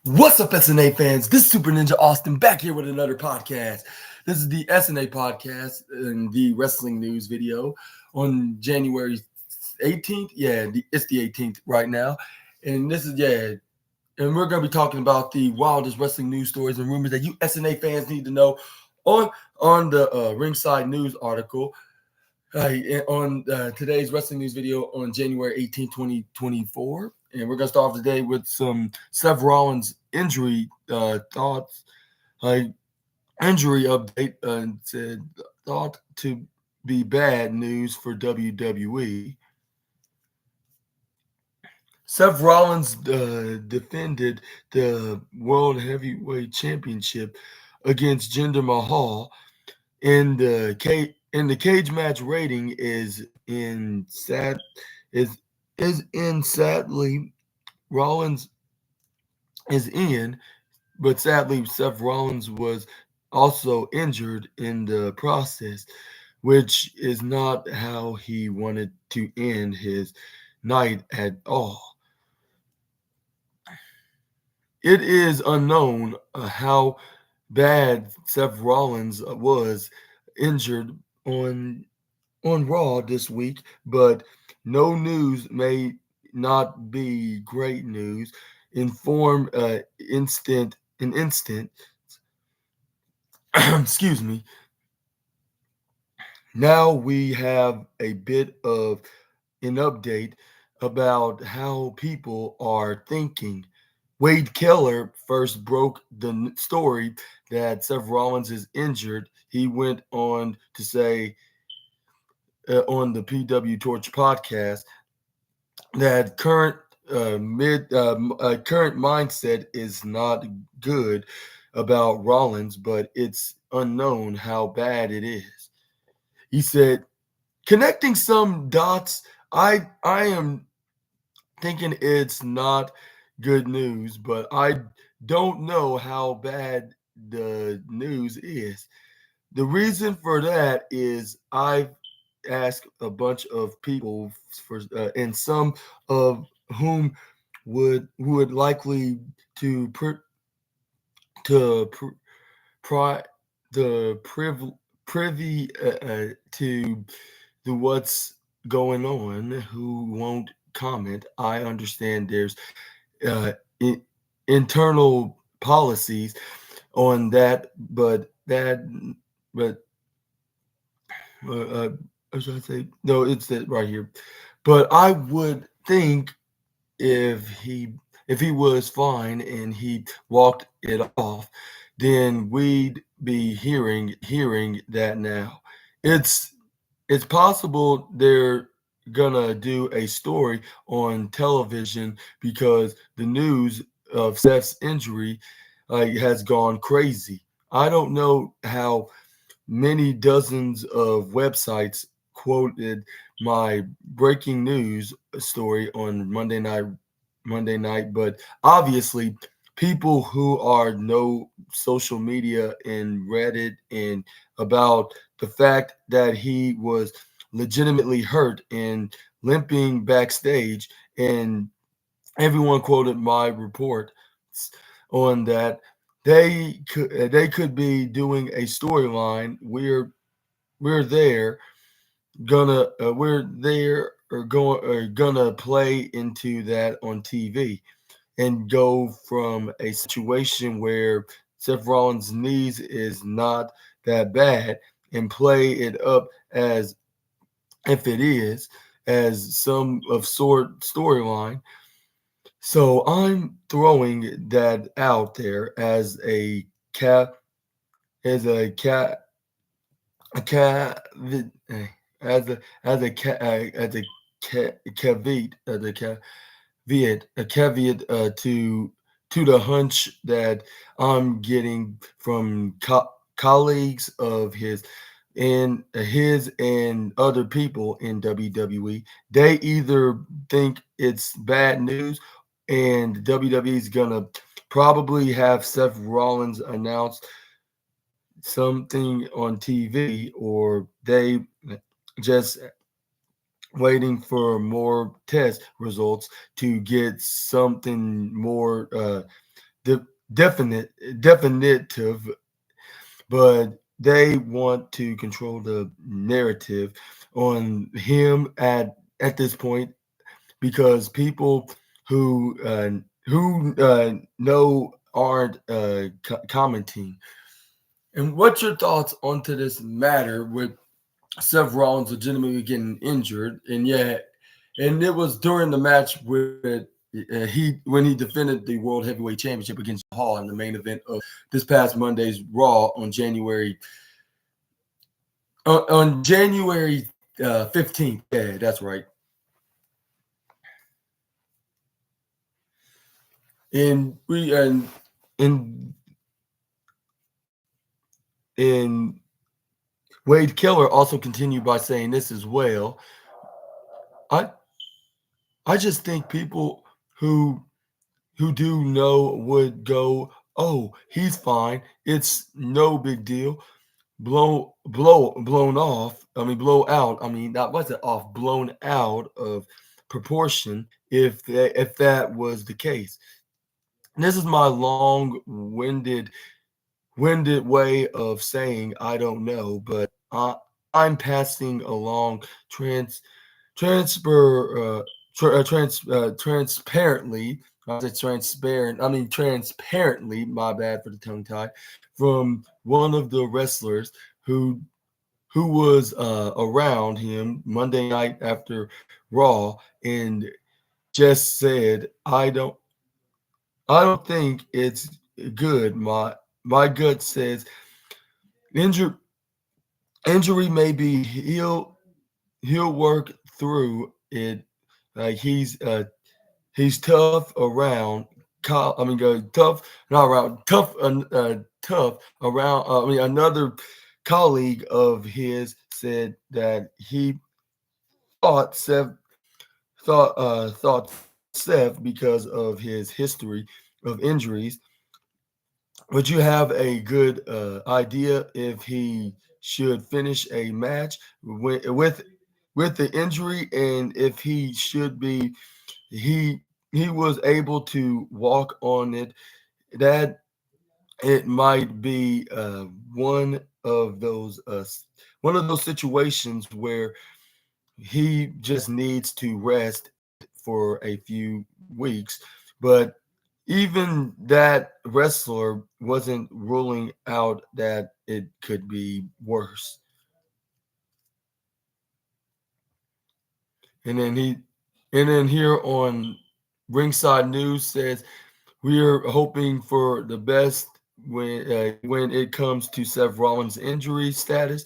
What's up, SNA fans? This is Super Ninja Austin back here with another podcast. This is the SNA podcast and the wrestling news video on January 18th. Yeah, it's the 18th right now. And and we're going to be talking about the wildest wrestling news stories and rumors that you SNA fans need to know on the Ringside News article on today's wrestling news video on January 18th, 2024. And we're going to start off today with some Seth Rollins injury thoughts. Injury update said thought to be bad news for WWE. Seth Rollins defended the World Heavyweight Championship against Jinder Mahal in the cage match rating is in sadly Rollins is in, but sadly Seth Rollins was also injured in the process, which is not how he wanted to end his night at all. It is unknown how bad Seth Rollins was injured on Raw this week, but no news may not be great news. Inform an instant. Excuse me. Now we have a bit of an update about how people are thinking. Wade Keller first broke the story that Seth Rollins is injured. He went on to say on the PW Torch podcast that current mindset is not good about Rollins, but it's unknown how bad it is. He said, connecting some dots, I am thinking it's not good news, but I don't know how bad the news is. The reason for that is I've asked a bunch of people and some of whom would likely to to pri the privy to the what's going on who won't comment. I understand there's uh, in, internal policies on that, but what should I say? No, it's that right here. But I would think if he was fine and he walked it off, then we'd be hearing that now. It's it's possible they're gonna do a story on television because the news of Seth's injury has gone crazy. I don't know how many dozens of websites quoted my breaking news story on Monday night, but obviously people who are no social media and Reddit and about the fact that he was legitimately hurt and limping backstage, and everyone quoted my report on that. They could be doing a storyline. We're there we're there or going or gonna play into that on TV and go from a situation where Seth Rollins' knees is not that bad and play it up as if it is as some of sort storyline. So I'm throwing that out there as a cat a caveat as a caveat a caveat to the hunch that I'm getting from colleagues of his and other people in WWE. They either think it's bad news and WWE is gonna probably have Seth Rollins announce something on TV, or they just waiting for more test results to get something more definite definitive, but they want to control the narrative on him at this point because people who know aren't commenting. And what's your thoughts onto this matter with Seth Rollins legitimately getting injured? And yeah, and it was during the match with he when he defended the World Heavyweight Championship against Hall in the main event of this past Monday's Raw on January 15th. Yeah, that's right. And we and and Wade Keller also continued by saying this as well. I I just think people who do know would go, oh, he's fine. It's no big deal. Blown off. I mean, blow out. I mean, that wasn't off, blown out of proportion if that was the case. And this is my long-winded way of saying I don't know, but I'm passing along trans transfer transparently. I said transparent. I mean transparently. My bad for the tongue tie. From one of the wrestlers who was around him Monday night after Raw and just said, I don't think it's good. My gut says injury injury may be he'll work through it. Like he's tough around. I mean, tough not around tough around. I mean, another colleague of his said that he thought Seth thought Seth because of his history of injuries. Would you have a good idea if he should finish a match with the injury, and if he should be he he was able to walk on it? That it might be of those one of those situations where he just needs to rest for a few weeks. But even that wrestler wasn't ruling out that it could be worse. And then here on Ringside News says we are hoping for the best when it comes to Seth Rollins' injury status.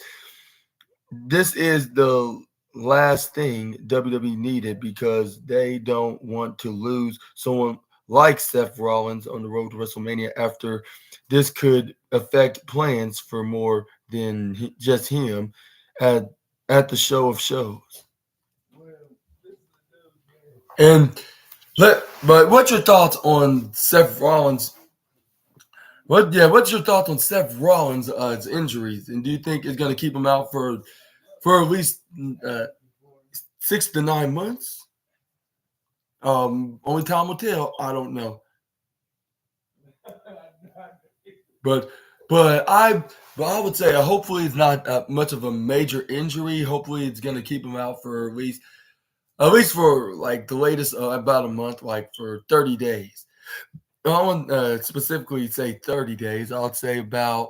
This is the last thing WWE needed because they don't want to lose someone like Seth Rollins on the road to WrestleMania after this could affect plans for more than just him at the show of shows. And but what's your thoughts on Seth Rollins? What's your thoughts on Seth Rollins' injuries, and do you think it's going to keep him out for at least uh, 6 to 9 months? Only time will tell. I don't know, but but I but I would say hopefully it's not much of a major injury. Hopefully it's going to keep him out for at least for like the latest about a month, like for 30 days. I won't specifically say 30 days. I'll say about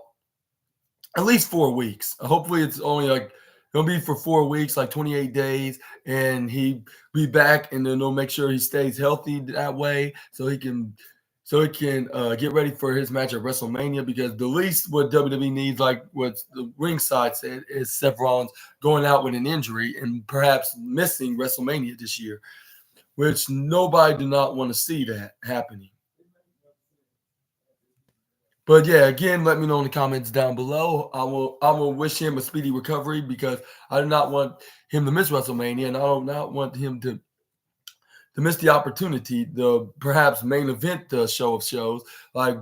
at least 4 weeks. Hopefully, it's only like gonna be for 4 weeks, like 28 days, and he be back, and then they'll make sure he stays healthy that way, so he can get ready for his match at WrestleMania. Because the least what WWE needs, like what the ringside said, is Seth Rollins going out with an injury and perhaps missing WrestleMania this year, which nobody do not want to see that happening. But yeah, again, let me know in the comments down below. I will wish him a speedy recovery because I do not want him to miss WrestleMania, and I do not want him to miss the opportunity, the perhaps main event the show of shows, like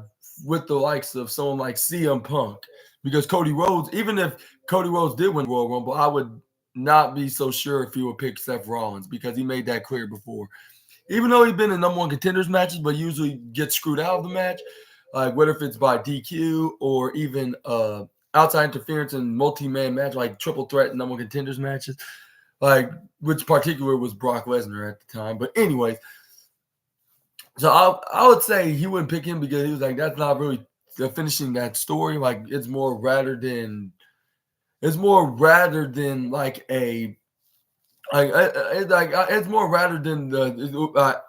with the likes of someone like CM Punk. Because Cody Rhodes, even if Cody Rhodes did win the Royal Rumble, I would not be so sure if he would pick Seth Rollins because he made that clear before. even though he's been in number one contenders matches, but usually gets screwed out of the match, like whether if it's by DQ or even outside interference in multi-man match, like triple threat number one contenders matches, like which particular was Brock Lesnar at the time. But anyways, so I would say he wouldn't pick him because he was like, that's not really finishing that story. Like it's more rather than like a it's more rather than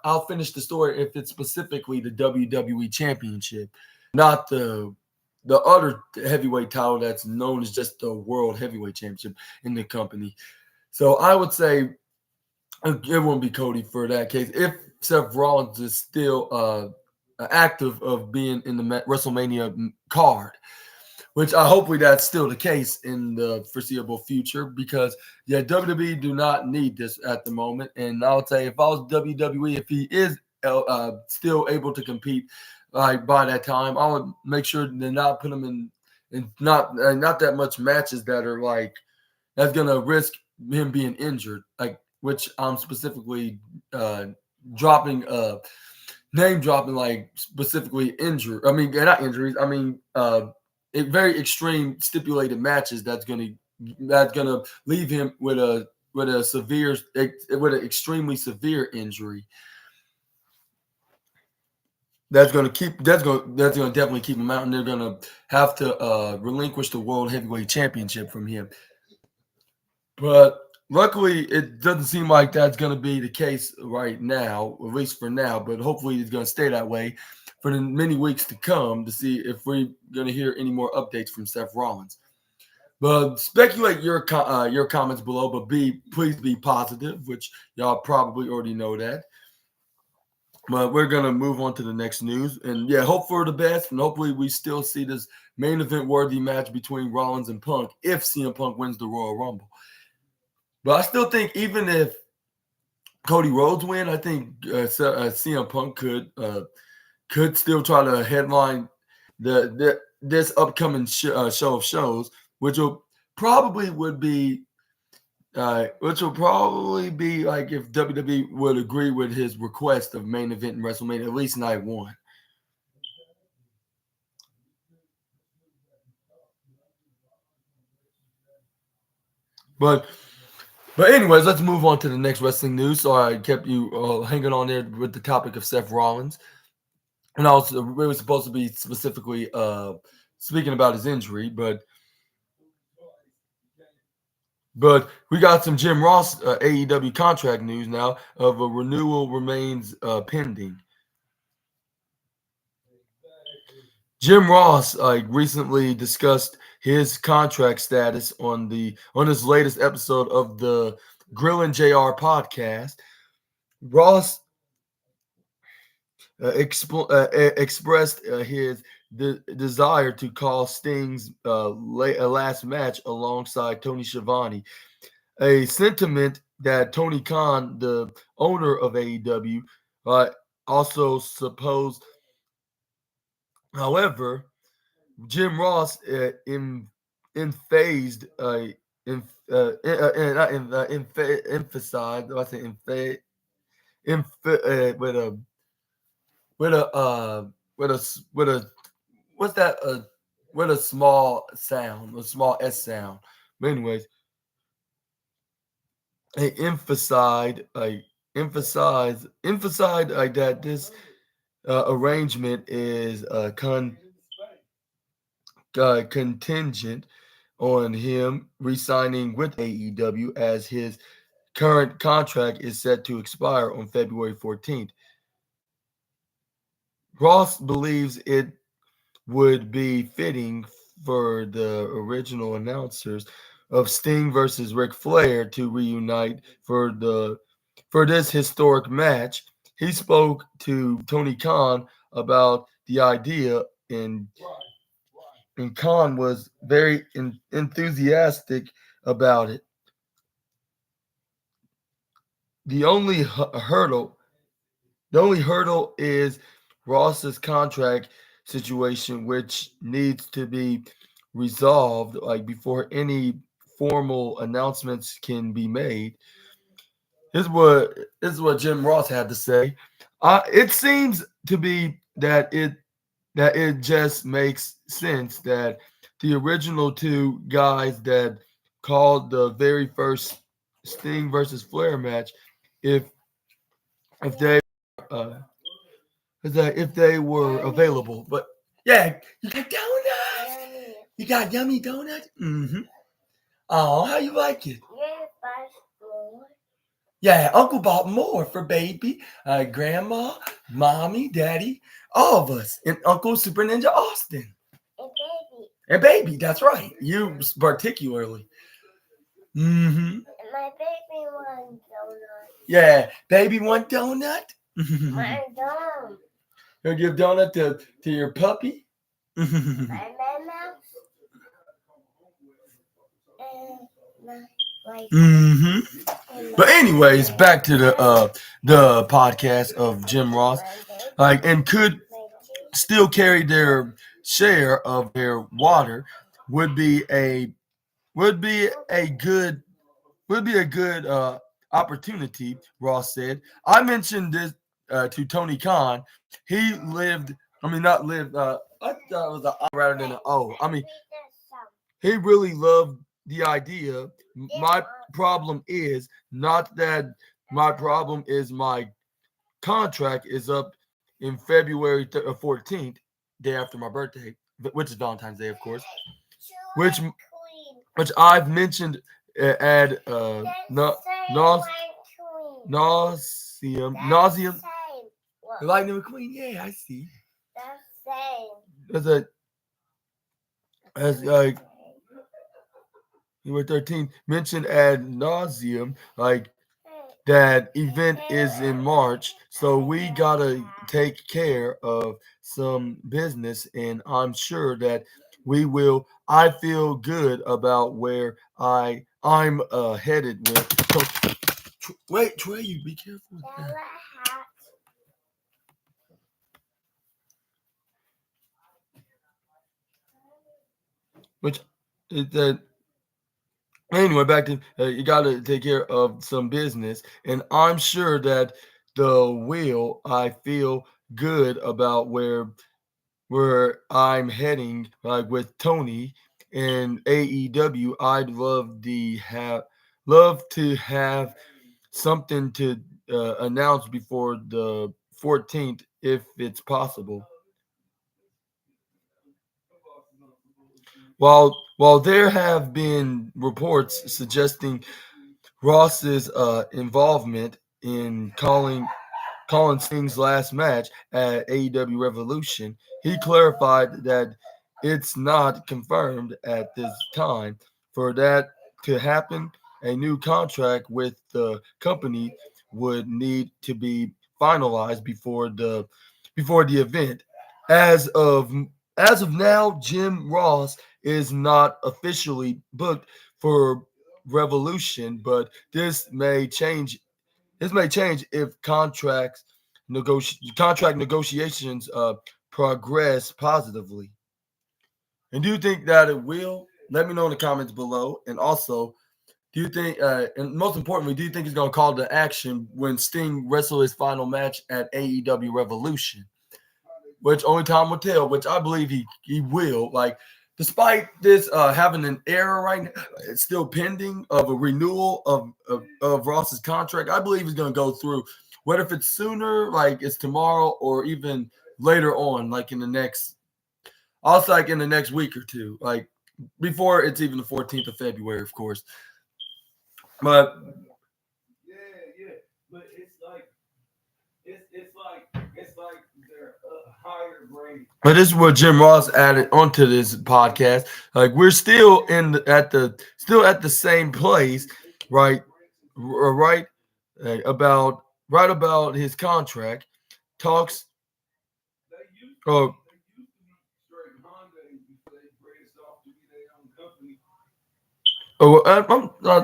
I'll finish the story if it's specifically the WWE Championship, not the other heavyweight title that's known as just the World Heavyweight Championship in the company. So I would say it won't be Cody for that case. If Seth Rollins is still active of being in the WrestleMania card, which hopefully that's still the case in the foreseeable future because, yeah, WWE do not need this at the moment. And I would say if I was WWE, if he is still able to compete by that time, I would make sure to not put him in not that much matches that are like that's going to risk him being injured, like which I'm specifically dropping name dropping like specifically injured. I mean, not injuries. I mean, very extreme stipulated matches that's gonna leave him with a severe with an extremely severe injury. That's gonna definitely keep him out, and they're gonna have to relinquish the World Heavyweight Championship from him. But luckily, it doesn't seem like that's going to be the case right now, at least for now. But hopefully, it's going to stay that way for the many weeks to come to see if we're going to hear any more updates from Seth Rollins. But speculate your comments below, but please be positive, which y'all probably already know that. But we're going to move on to the next news. And yeah, hope for the best. And hopefully we still see this main event worthy match between Rollins and Punk if CM Punk wins the Royal Rumble. But I still think even if Cody Rhodes win, I think CM Punk could still try to headline this upcoming show of shows, which will probably be like if WWE would agree with his request of main event in WrestleMania, at least night one. But anyways, let's move on to the next wrestling news. So I kept you hanging on there with the topic of Seth Rollins. And also, we were supposed to be specifically speaking about his injury, but we got some Jim Ross AEW contract news now of a renewal remains pending. Jim Ross recently discussed his contract status on his latest episode of the Grillin' JR podcast. Ross expressed his desire to call Sting's last match alongside Tony Schiavone, a sentiment that Tony Khan, the owner of AEW, also supposed. However, Jim Ross emphasized emphasized. I say with a what's that with a small sound, a small S sound. But anyways, he emphasized that this arrangement is contingent on him re-signing with AEW as his current contract is set to expire on February 14th. Ross believes it would be fitting for the original announcers of Sting versus Ric Flair to reunite for this historic match. He spoke to Tony Khan about the idea, and Khan was very enthusiastic about it. The only hurdle is Ross's contract situation, which needs to be resolved before any formal announcements can be made. this is what Jim Ross had to say. It seems to be that it just makes sense that the original two guys that called the very first Sting versus Flair match, if if they uh, if they were available. But yeah, you got donuts. You got yummy donuts. Mm-hmm. Oh, how you like it? Yeah, Uncle bought more for baby, grandma, mommy, daddy, all of us, and Uncle Super Ninja Austin. And baby, that's right. You particularly. Mm-hmm. My baby wants donut. Yeah, baby want donut. My donut. You'll give donut to your puppy. My mama. Mm-hmm. But anyways, back to the podcast of Jim Ross, and could still carry their share of their water would be a would be a good would be a good opportunity. Ross said. I mentioned this to Tony Khan. He lived. I mean, not lived. I thought it was an I rather than an O. I mean, he really loved the idea. My problem is not that my problem is my contract is up in February 14th, day after my birthday, which is Valentine's Day, of course, which which I've mentioned at naus- nauseum. Lightning McQueen, yeah, I see. As a as you were 13 mentioned ad nauseum, that event is in March, so we gotta take care of some business, and I'm sure that we will. I feel good about where I'm headed with. So, wait, Trey, you be careful with that. Which is that anyway, back to you got to take care of some business, and I'm sure that I feel good about where I'm heading, with Tony and AEW. I'd love to have something to announce before the 14th if it's possible. While there have been reports suggesting Ross's involvement in calling Sting's last match at AEW Revolution, he clarified that it's not confirmed at this time. For that to happen, a new contract with the company would need to be finalized before the event. As of as of now, Jim Ross is not officially booked for Revolution, but this may change if contract negotiations progress positively. And do you think that it will? Let me know in the comments below. And also, do you think, and most importantly, do you think he's going to call to action when Sting wrestles his final match at AEW Revolution? Which only time will tell, which I believe he will. Despite this having an error right now, it's still pending of a renewal of Ross's contract. I believe he's going to go through. What if it's sooner, like it's tomorrow, or even later on, like in the next, also like in the next week or two, like before it's even the 14th of February, of course. But but this is what Jim Ross added onto this podcast. Like we're still at the same place, right? Right, about his contract talks. Oh,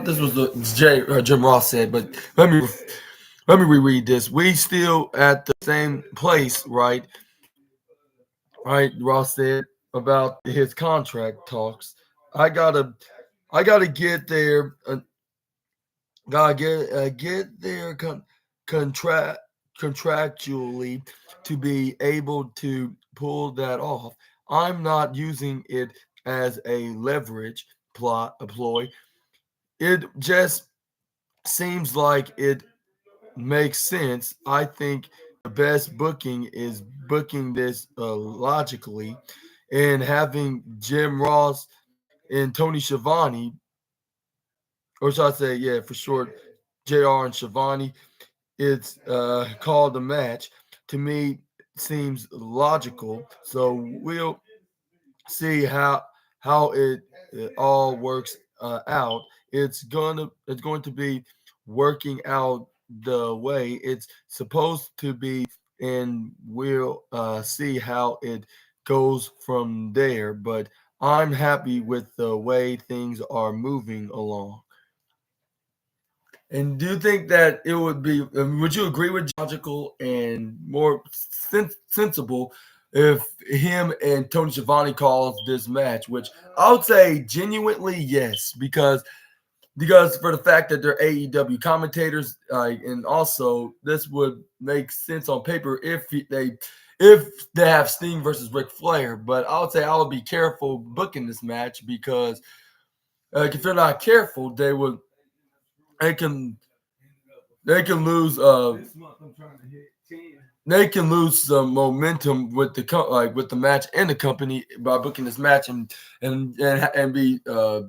this was the Jim Ross said, but let me reread this. We still at the same place, right? Right, Ross said about his contract talks. I gotta, I gotta get there. gotta get there contract contractually to be able to pull that off. I'm not using it as a leverage plot a ploy. It just seems like it makes sense. I think the best booking is booking this logically and having Jim Ross and Tony Schiavone, or should I say, yeah, for short, JR and Schiavone. It's called a match. To me, seems logical. So we'll see how it all works out. It's going to be working out the way it's supposed to be, and we'll see how it goes from there. But I'm happy with the way things are moving along. And do you think that it would be? Would you agree with logical and more sensible if him and Tony Schiavone calls this match? Which I would say genuinely yes, because for the fact that they're AEW commentators, and also this would make sense on paper if they have Sting versus Ric Flair. But I would say I would be careful booking this match because if they're not careful, they can they can lose they can lose some momentum with with the match and the company by booking this match and be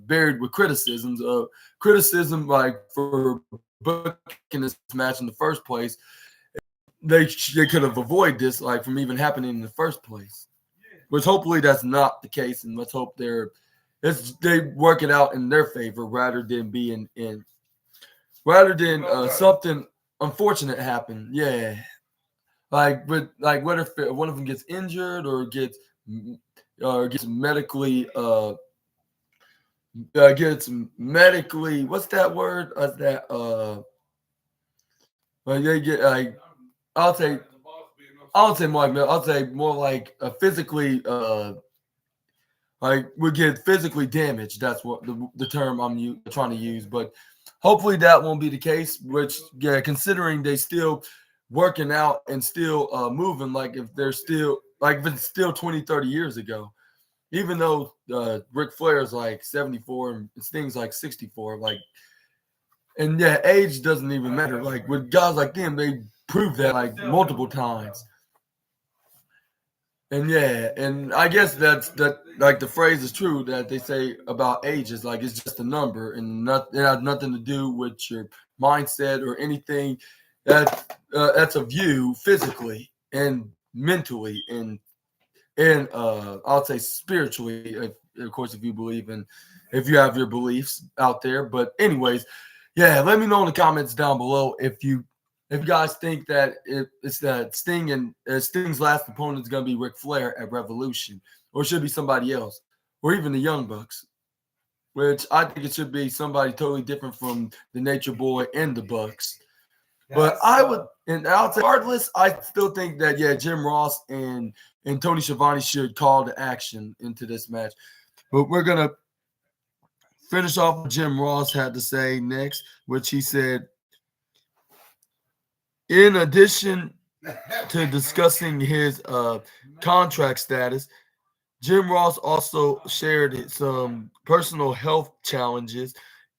buried with criticism like for booking this match in the first place. They could have avoided this like from even happening in the first place. Which hopefully that's not the case, and let's hope they work it out in their favor rather than something unfortunate happen. Yeah, like what if one of them gets injured or gets medically what's that word? That like they get like I'll say I'll say more like physically like would get physically damaged. That's what the term trying to use. But hopefully that won't be the case. Which yeah, considering they still working out and still moving, like if it's still 20, 30 years ago. Even though Ric Flair is like 74 and Sting's like 64, like and yeah, age doesn't even matter. Like with guys like them, they prove that like multiple times. And yeah, and I guess that like the phrase is true that they say about age is like it's just a number and it has nothing to do with your mindset or anything. That's a view physically and mentally and I'll say spiritually, of course, if you believe in, if you have your beliefs out there. But anyways, yeah, let me know in the comments down below if you guys think that it's that Sting and Sting's last opponent is going to be Ric Flair at Revolution, or it should be somebody else, or even the Young Bucks, which I think it should be somebody totally different from the Nature Boy and the Bucks. But I would, and I'll say, regardless, I still think that yeah, Jim Ross and Tony Schiavone should call the action into this match. But we're gonna finish off what Jim Ross had to say next, which he said, in addition to discussing his contract status, Jim Ross also shared some personal health challenges.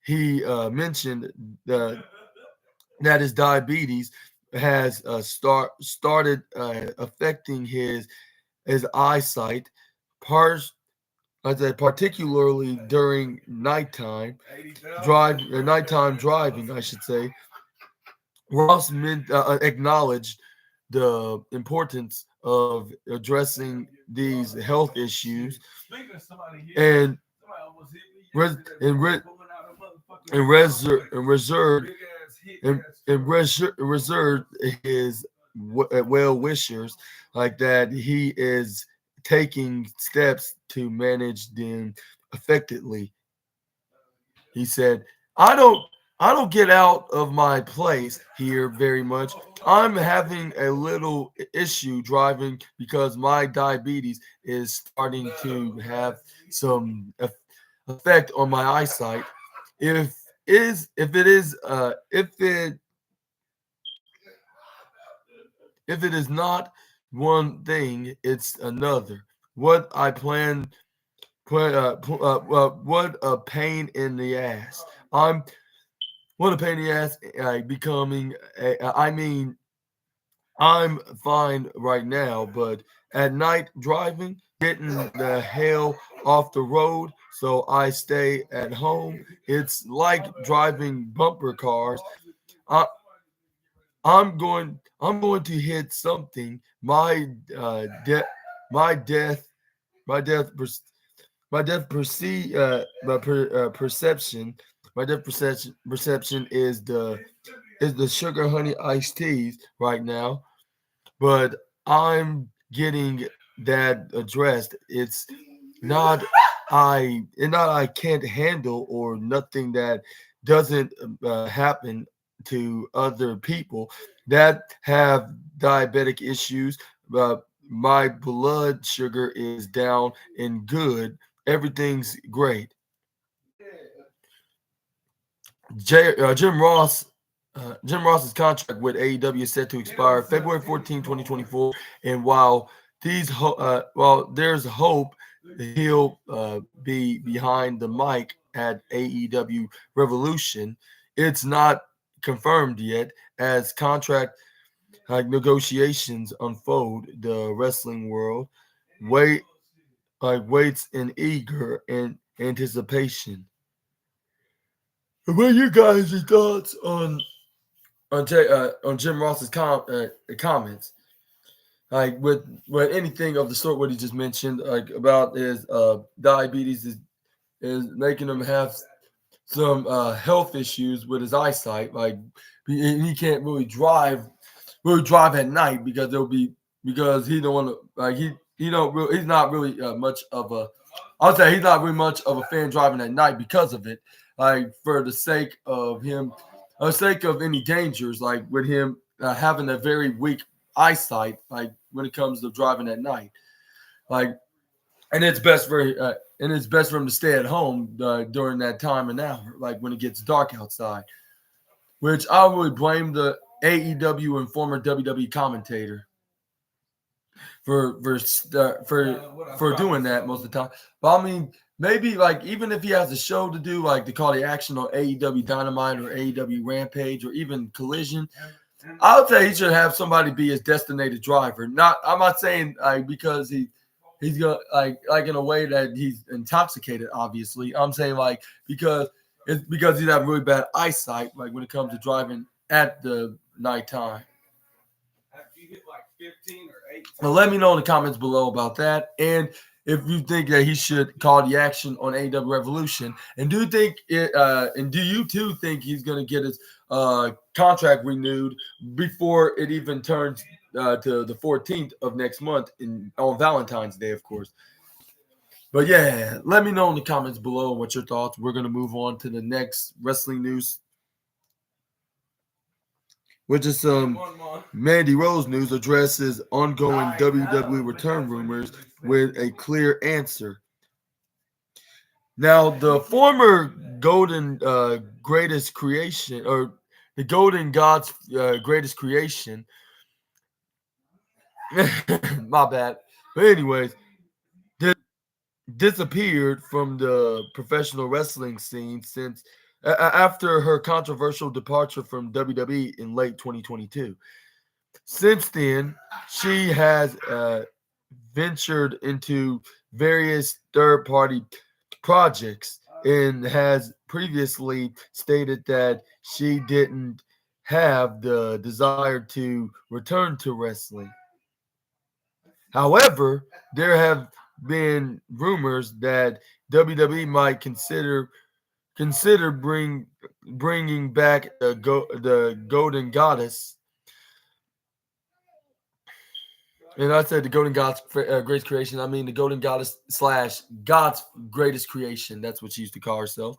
He mentioned that his diabetes has started affecting his eyesight, pars, particularly during nighttime driving, I should say. Ross acknowledged the importance of addressing these health issues and res- and, re- and, reser- and reserved reserved his well wishers like that he is taking steps to manage them effectively. He said, "I don't get out of my place here very much. I'm having a little issue driving because my diabetes is starting to have some effect on my eyesight. If if it is not one thing, it's another. What I what a pain in the ass. I'm what a pain in the ass. Becoming. I mean, I'm fine right now, but at night driving, getting the hell off the road, so I stay at home. It's like driving bumper cars. I, I'm going to hit something. My death my death my death perception my death perception is the sugar honey iced teas right now, but I'm getting that addressed. Not it's not I can't handle or nothing that doesn't happen to other people that have diabetic issues. My blood sugar is down and good. Everything's great. Jim Ross. Jim Ross's contract with AEW is set to expire February 14, 2024. And while there's hope he'll be behind the mic at AEW Revolution, it's not confirmed yet as contract negotiations unfold. The wrestling world wait waits in eager anticipation. What are you guys' thoughts on Jim Ross's comments, like with anything of the sort what he just mentioned, like about his diabetes is making him have some health issues with his eyesight. Like he can't really drive at night because there'll be because he don't want to like he don't really he's not really much of a I'll say he's not really much of a fan driving at night because of it. Like for the sake of him, for the sake of any dangers, like with him having a very weak eyesight, like when it comes to driving at night, like and it's best for him to stay at home during that time and hour, like when it gets dark outside. Which I would blame the AEW and former WWE commentator for for for doing that most of the time. But I mean, maybe like even if he has a show to do, like to call the action on AEW Dynamite or AEW Rampage or even Collision, I would say he should have somebody be his designated driver. I'm not saying because he's gonna like in a way that he's intoxicated. Obviously, I'm saying like because he's have really bad eyesight, like when it comes to driving at the nighttime. Well, let me know in the comments below about that, and if you think that he should call the action on AEW Revolution, and do you think it? And do you too think he's going to get his contract renewed before it even turns to the 14th of next month on Valentine's Day, of course? But yeah, let me know in the comments below what your thoughts. We're going to move on to the next wrestling news, which is some Mandy Rose news addresses ongoing WWE return rumors with a clear answer. Now, the former Golden Greatest Creation, or the Golden God's Greatest Creation, my bad. But anyways, disappeared from the professional wrestling scene since after her controversial departure from WWE in late 2022. Since then, she has ventured into various third-party projects and has previously stated that she didn't have the desire to return to wrestling. However, there have been rumors that WWE might consider bringing back the Golden Goddess. And I said the Golden God's greatest creation. I mean the Golden Goddess / God's greatest creation. That's what she used to call herself.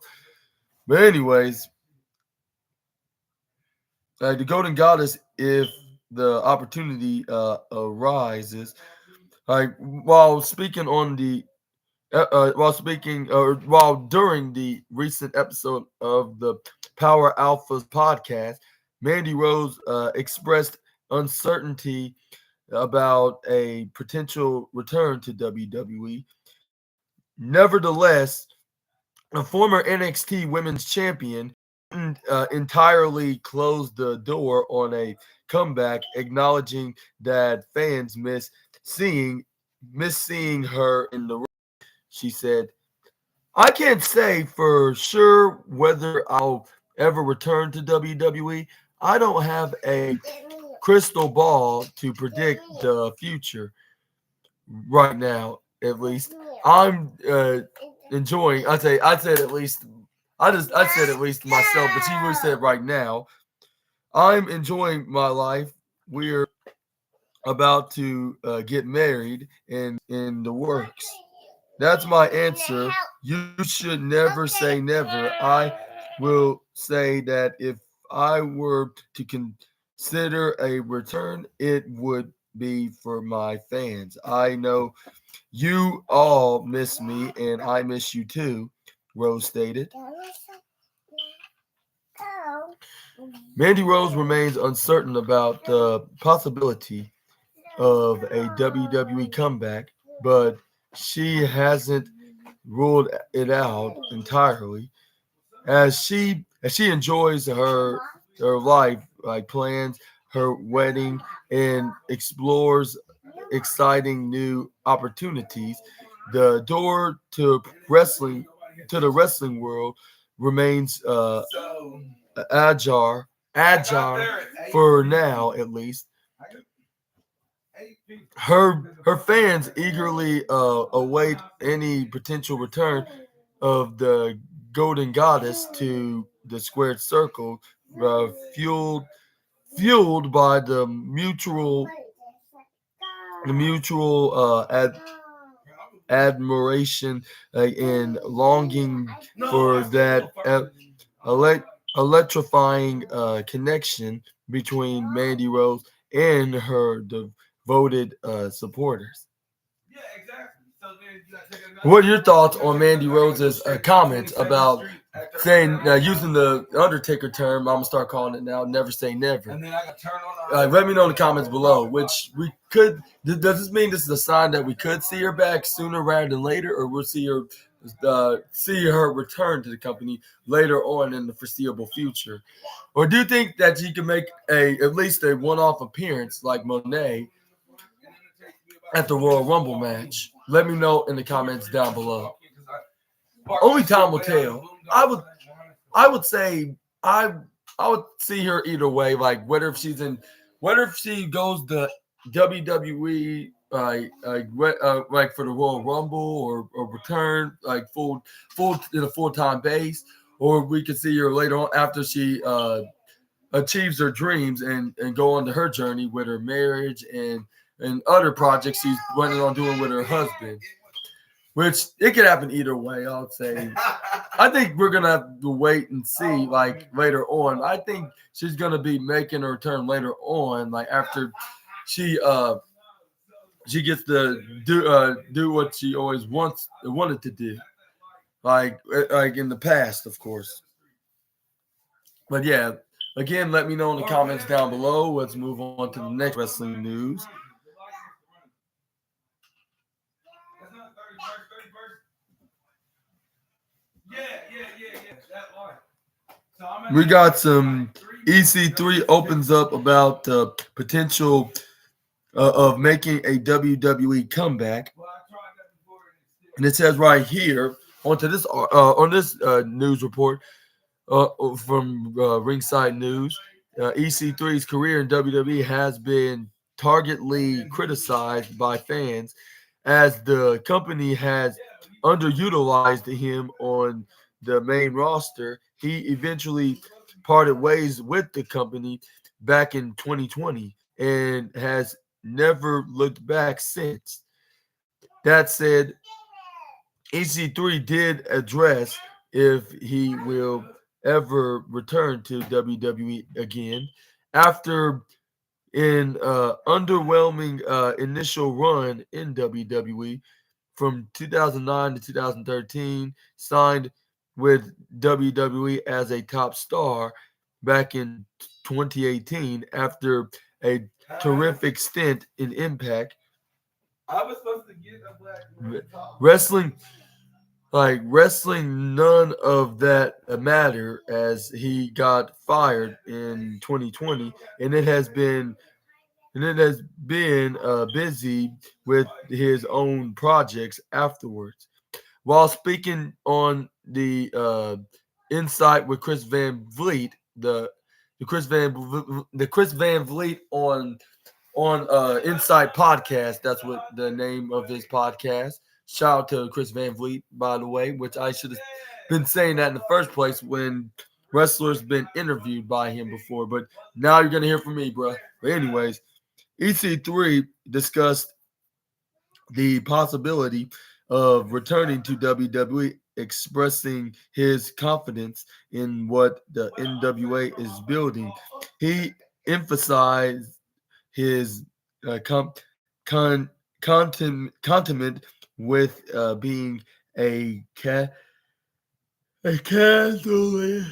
But anyways, the Golden Goddess, if the opportunity arises, like while speaking on the while speaking or while during the recent episode of the Power Alphas podcast, Mandy Rose expressed uncertainty about a potential return to WWE. Nevertheless, a former NXT Women's Champion entirely closed the door on a comeback, acknowledging that fans miss seeing her in the ring. She said, "I can't say for sure whether I'll ever return to WWE. I don't have a crystal ball to predict the future right now, at least. I'm enjoying. I said at least. I said at least myself, but she really said right now. I'm enjoying my life. We're about to get married and in the works. That's my answer. You should never say never. I will say that if I were to consider a return, it would be for my fans. I know you all miss me, and I miss you too," Rose stated. Mandy Rose remains uncertain about the possibility of a WWE comeback, but she hasn't ruled it out entirely as she enjoys her life, like plans her wedding and explores exciting new opportunities. The door to wrestling to the wrestling world remains agile for now, at least. Her fans eagerly await any potential return of the Golden Goddess to the squared circle, uh, fueled fueled by the mutual admiration and longing for that elect- electrifying connection between Mandy Rose and her devoted supporters. What are your thoughts on Mandy Rose's comments about saying using the Undertaker term? I'm gonna start calling it now. Never say never. Let me know in the comments below. Which we could. Does this mean this is a sign that we could see her back sooner rather than later, or we'll see her return to the company later on in the foreseeable future? Or do you think that she can make at least a one-off appearance like Monet at the Royal Rumble match? Let me know in the comments down below. Only time will tell. I would say I would see her either way. Like whether if she goes to WWE like for the Royal Rumble or return like full in a full-time base, or we could see her later on after she achieves her dreams and go on to her journey with her marriage and other projects she's planning on doing with her husband. Which it could happen either way, I would say. I think we're gonna have to wait and see, like later on. I think she's gonna be making her return later on, like after she gets to do what she always wanted to do, like in the past, of course. But yeah, again, let me know in the comments down below. Let's move on to the next wrestling news. We got some EC3 opens up about the potential of making a WWE comeback, and it says right here on this news report from Ringside News, EC3's career in WWE has been targetedly criticized by fans as the company has underutilized him on the main roster. He eventually parted ways with the company back in 2020 and has never looked back since. That said, EC3 did address if he will ever return to WWE again after an underwhelming initial run in WWE. from 2009 to 2013, signed with WWE as a top star back in 2018 after a terrific stint in Impact. I was supposed to get a black wrestling, wrestling, none of that matter as he got fired in 2020, and it has been busy with his own projects afterwards. While speaking on the Insight with Chris Van Vliet, the Chris Van Vliet on Insight podcast. That's what the name of his podcast. Shout out to Chris Van Vliet, by the way, which I should have been saying that in the first place when wrestlers been interviewed by him before. But now you're gonna hear from me, bro. But anyways, EC3 discussed the possibility of returning to WWE, expressing his confidence in what the NWA is building. He emphasized his com- con- contentment with being a a Catholic,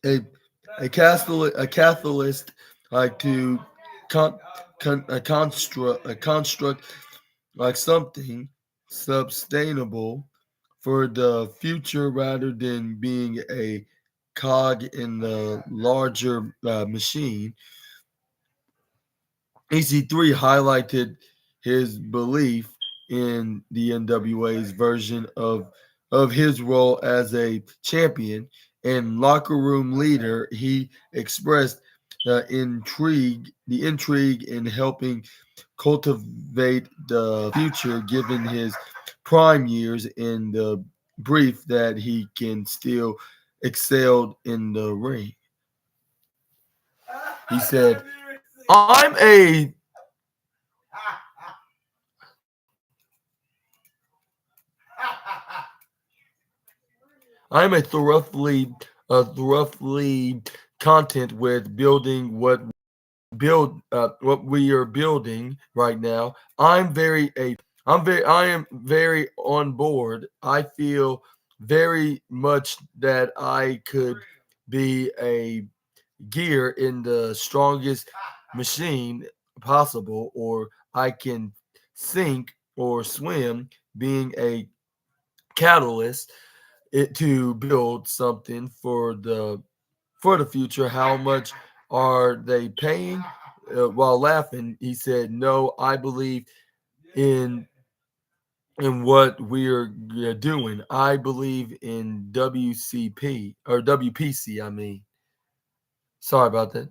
a a Catholist, to con- a construct like something sustainable for the future rather than being a cog in the larger machine. EC3 highlighted his belief in the NWA's version of his role as a champion and locker room leader. He expressed the intrigue in helping cultivate the future, given his prime years in the brief that he can still excelled in the ring. He said, "I'm a I'm a thoroughly content with building what we are building right now. I am very on board. I feel very much that I could be a gear in the strongest machine possible, or I can sink or swim, being a catalyst to build something for the future. How much are they paying?" While laughing, he said, "No, I believe in what we're doing. I believe in WCP or WPC. I mean, sorry about that,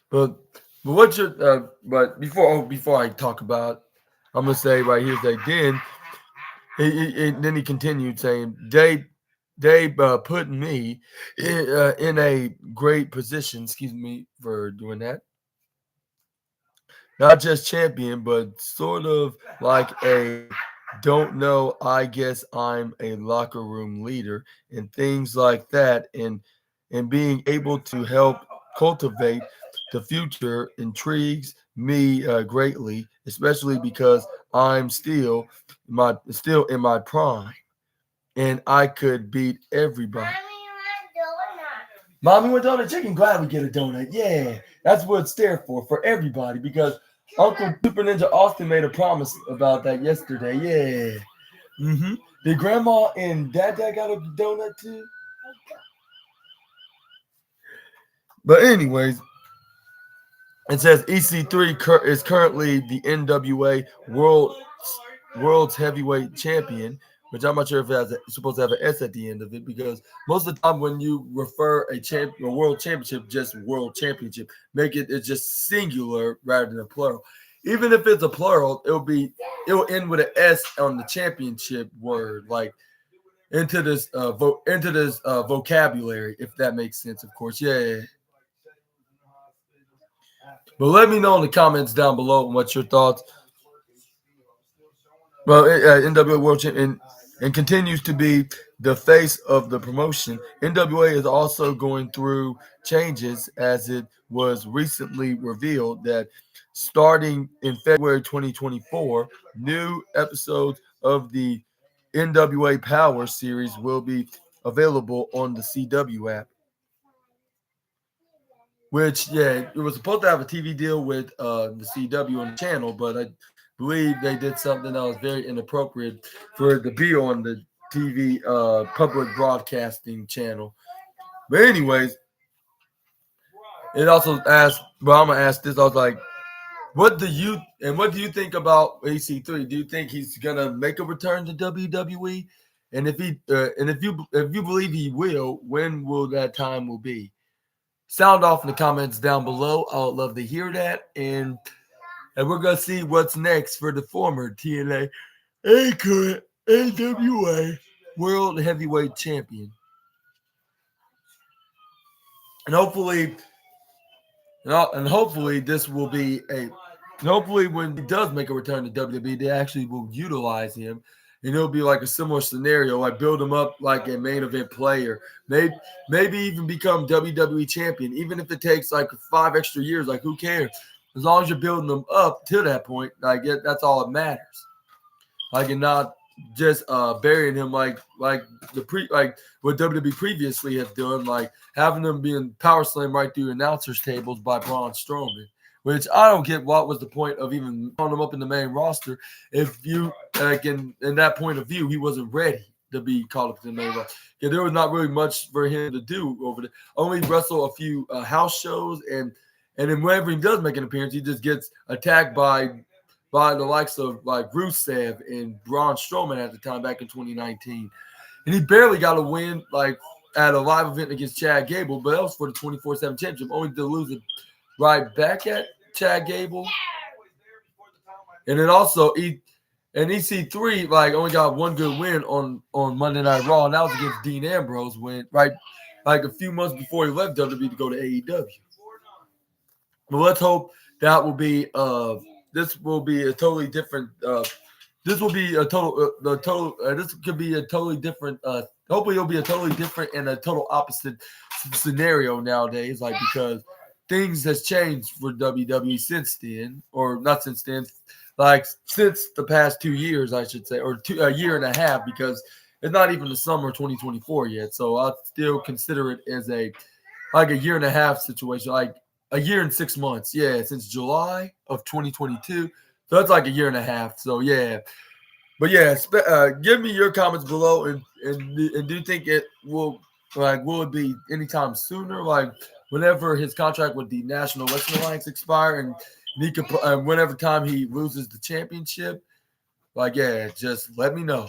but but before I talk about, I'm gonna say right here that then then he continued saying, Dave put me in a great position. Excuse me for doing that. Not just champion, but sort of like a don't know. I guess I'm a locker room leader and things like that, and being able to help cultivate the future intrigues me greatly, especially because I'm still in my prime, and I could beat everybody." Mommy want donut chicken. Glad we get a donut. Yeah, that's what it's there for everybody. Because Uncle Super Ninja Austin made a promise about that yesterday. Yeah. Mm-hmm. Did Grandma and Dad got a donut too? But anyways, it says EC3 is currently the NWA World's Heavyweight Champion, which I'm not sure if it's supposed to have an S at the end of it, because most of the time when you refer a world championship, just world championship, it's just singular rather than a plural. Even if it's a plural, it'll end with an S on the championship word, like into this vocabulary, if that makes sense. Of course, yeah. But let me know in the comments down below what your thoughts. Well, NWA World Champion and continues to be the face of the promotion. NWA is also going through changes, as it was recently revealed that starting in February 2024, new episodes of the NWA Power series will be available on the CW app. Which, yeah, it was supposed to have a TV deal with the CW on the channel, but I believe they did something that was very inappropriate for it to be on the TV public broadcasting channel. But anyways, it also asked, well, I'm gonna ask this. I was like, what do you think about AC3? Do you think he's gonna make a return to WWE? And if you believe he will, when will that time will be? Sound off in the comments down below. I would love to hear that. And we're gonna see what's next for the former TNA and current AWA World Heavyweight Champion. And hopefully this will be a and hopefully when he does make a return to WWE, they actually will utilize him. And it'll be like a similar scenario, like build him up like a main event player. Maybe even become WWE champion, even if it takes like 5 extra years. Like, who cares? As long as you're building them up to that point, like that's all that matters. Like, and not just burying him like what WWE previously has done, like having them being power slammed right through announcers tables by Braun Strowman. Which I don't get. What was the point of even throwing him up in the main roster if you like in that point of view he wasn't ready to be called up to the main roster? Yeah, there was not really much for him to do over there. Only wrestle a few house shows, and then whenever he does make an appearance, he just gets attacked by the likes of like Rusev and Braun Strowman at the time back in 2019, and he barely got a win like at a live event against Chad Gable, but that was for the 24/7 championship, only to lose it right back at Chad Gable. And then also EC3 like only got one good win on Monday Night Raw, and that was against Dean Ambrose when right like a few months before he left WWE to go to AEW. But let's hope that will be this will be a totally different this will be a total this could be a totally different hopefully it'll be a totally different and a total opposite scenario nowadays, like because things has changed for WWE since then, or not since then, like since the past 2 years, I should say, or a year and a half, because it's not even the summer of 2024 yet. So I still consider it as a year and a half situation, like a year and 6 months. Yeah, since July of 2022. So that's like a year and a half. So yeah. But yeah, give me your comments below, and do you think it will it be anytime sooner, like whenever his contract with the National Wrestling Alliance expire, and he could whenever time he loses the championship, like yeah, just let me know.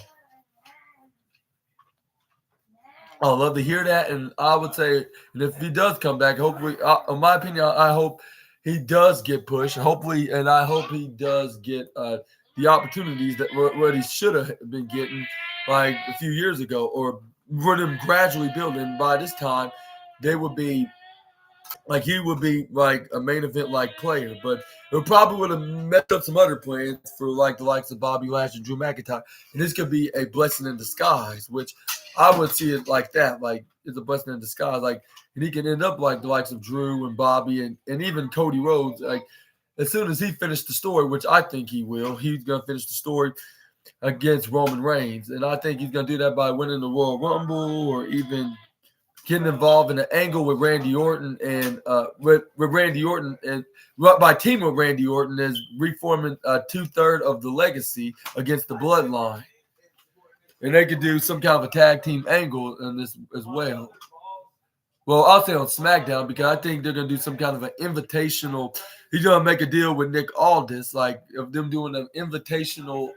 I'd love to hear that, and I would say, and if he does come back, hopefully, in my opinion, I hope he does get pushed. Hopefully, and I hope he does get the opportunities that what he should have been getting like a few years ago, or for them gradually building. By this time, they would be like he would be like a main event like player, but it probably would have messed up some other plans for like the likes of Bobby Lashley and Drew McIntyre. And this could be a blessing in disguise, which I would see it like that. Like it's a blessing in disguise. Like, and he can end up like the likes of Drew and Bobby and even Cody Rhodes. Like as soon as he finished the story, which I think he will, he's gonna finish the story against Roman Reigns. And I think he's gonna do that by winning the Royal Rumble, or even getting involved in an angle with Randy Orton and with Randy Orton, and by teaming with Randy Orton is reforming 2/3 of the Legacy against the Bloodline, and they could do some kind of a tag team angle in this as well. Well, I'll say on SmackDown, because I think they're gonna do some kind of an invitational. He's gonna make a deal with Nick Aldis, like of them doing an invitational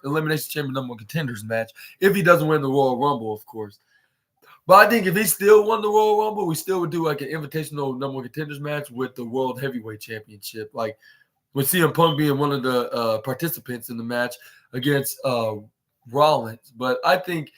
Elimination Chamber #1 contenders match if he doesn't win the Royal Rumble, of course. But I think if he still won the Royal Rumble, we still would do like an invitational #1 contenders match with the World Heavyweight Championship, like with CM Punk being one of the participants in the match against Rollins. But I think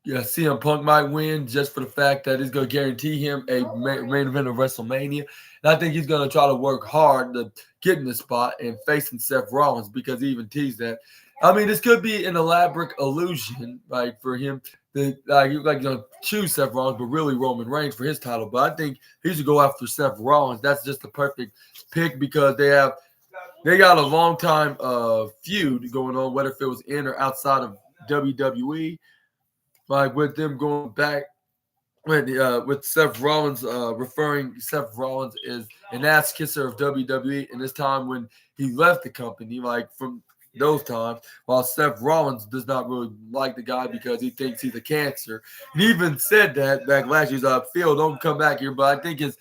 CM Punk might win just for the fact that it's going to guarantee him a main event of WrestleMania. And I think he's going to try to work hard to get in the spot and facing Seth Rollins, because he even teased that. I mean, this could be an elaborate illusion, like for him choose Seth Rollins, but really Roman Reigns for his title. But I think he should go after Seth Rollins. That's just the perfect pick because they got a long time feud going on, whether if it was in or outside of WWE. Like with them going back with Seth Rollins referring Seth Rollins is an ass kisser of WWE in this time when he left the company, like from those times, while Seth Rollins does not really like the guy because he thinks he's a cancer. He even said that back last year. He's like, Phil, don't come back here. But I think his